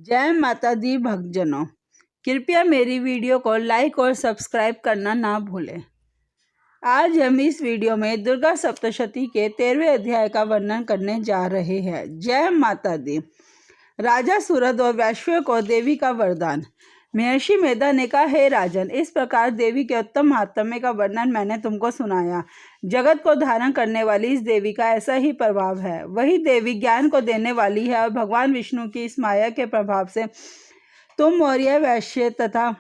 जय माता दी भक्तजनों, कृपया मेरी वीडियो को लाइक और सब्सक्राइब करना ना भूलें। आज हम इस वीडियो में दुर्गा सप्तशती के 13वें अध्याय का वर्णन करने जा रहे हैं। जय माता दी। राजा सूरद और वैश्यों को देवी का वरदान। महर्षि मेधा ने कहा, हे राजन, इस प्रकार देवी के उत्तम महात्म्य का वर्णन मैंने तुमको सुनाया। जगत को धारण करने वाली इस देवी का ऐसा ही प्रभाव है। वही देवी ज्ञान को देने वाली है और भगवान विष्णु की इस माया के प्रभाव से तुम और यह वैश्य तथा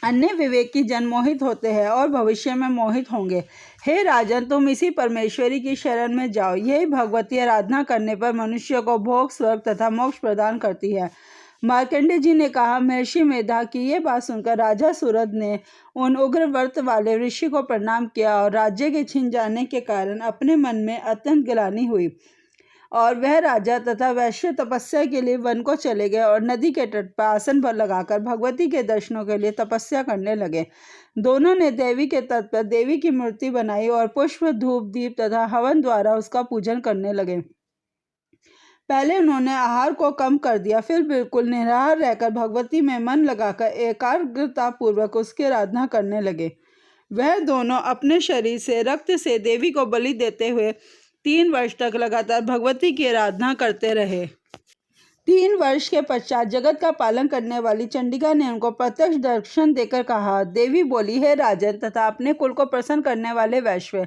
अन्य विवेकी जन मोहित होते हैं और भविष्य में मोहित होंगे। हे राजन, तुम इसी परमेश्वरी की शरण में जाओ। यही भगवती आराधना करने पर मनुष्य को भोग, स्वर्ग तथा मोक्ष प्रदान करती है। मार्कंडेय जी ने कहा, महर्षि मेधा की ये बात सुनकर राजा सूरद ने उन उग्र व्रत वाले ऋषि को प्रणाम किया और राज्य के छिन जाने के कारण अपने मन में अत्यंत ग्लानि हुई और वह राजा तथा वैश्य तपस्या के लिए वन को चले गए और नदी के तट पर आसन पर लगाकर भगवती के दर्शनों के लिए तपस्या करने लगे। दोनों ने देवी के तट पर देवी की मूर्ति बनाई और पुष्प, धूप, दीप तथा हवन द्वारा उसका पूजन करने लगे। पहले उन्होंने आहार को कम कर दिया, फिर बिल्कुल निराहार रहकर भगवती में मन लगाकर एकाग्रता पूर्वक उसकी आराधना करने लगे। वह दोनों अपने शरीर से रक्त से देवी को बलि देते हुए 3 वर्ष तक लगातार भगवती की आराधना करते रहे। 3 वर्ष के पश्चात जगत का पालन करने वाली चंडिका ने उनको प्रत्यक्ष दर्शन देकर कहा, देवी बोली, हे राजन तथा अपने कुल को प्रसन्न करने वाले वैश्य,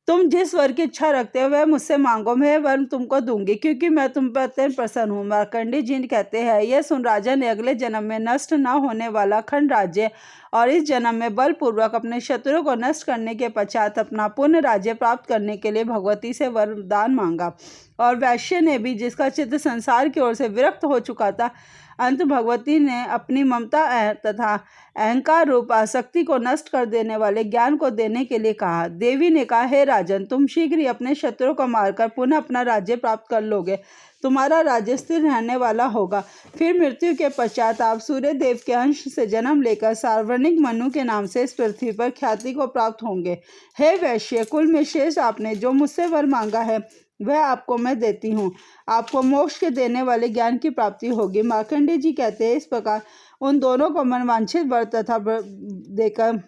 तुम जिस वर की इच्छा रखते हो वह मुझसे मांगो, मैं वर तुमको दूंगी, क्योंकि मैं तुम पर अत्यंत प्रसन्न हूँ। मार्कंडेय जी कहते हैं, यह सुन राजा ने अगले जन्म में नष्ट न होने वाला खंड राज्य और इस जन्म में बलपूर्वक अपने शत्रुओं को नष्ट करने के पश्चात अपना पुण्य राज्य प्राप्त करने के लिए भगवती से वरदान मांगा। और वैश्य ने भी, जिसका चित्त संसार की ओर से विरक्त हो चुका था, अंत भगवती ने अपनी ममता तथा अहंकार रूप आसक्ति को नष्ट कर देने वाले ज्ञान को देने के लिए कहा। देवी ने कहा, हे राजन, तुम शीघ्र ही अपने शत्रुओं को मारकर पुनः अपना राज्य प्राप्त कर लोगे। तुम्हारा राज्य स्थिर रहने वाला होगा। फिर मृत्यु के पश्चात आप सूर्य देव के अंश से जन्म लेकर सार्वणिक मनु के नाम से इस पृथ्वी पर ख्याति को प्राप्त होंगे। हे वैश्य कुल में शेष, आपने जो मुझसे वर मांगा है वह आपको मैं देती हूँ। आपको मोक्ष के देने वाले ज्ञान की प्राप्ति होगी। मार्कंडेय जी कहते हैं, इस प्रकार उन दोनों को मनवांछित वर देकर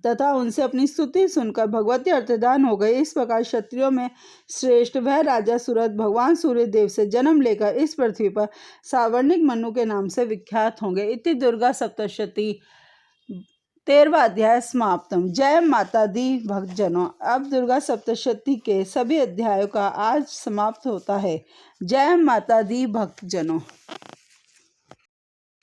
तथा उनसे अपनी स्तुति सुनकर भगवती अर्तदान हो गई। इस प्रकार क्षत्रियों में श्रेष्ठ वह राजा सूरद भगवान सूर्य देव से जन्म लेकर इस पृथ्वी पर सावर्णिक मनु के नाम से विख्यात होंगे। इति दुर्गा सप्तशती 13वां अध्याय समाप्तम। जय माता दी भक्तजनों। अब दुर्गा सप्तशती के सभी अध्यायों का आज समाप्त होता है। जय माता दी भक्तजनों।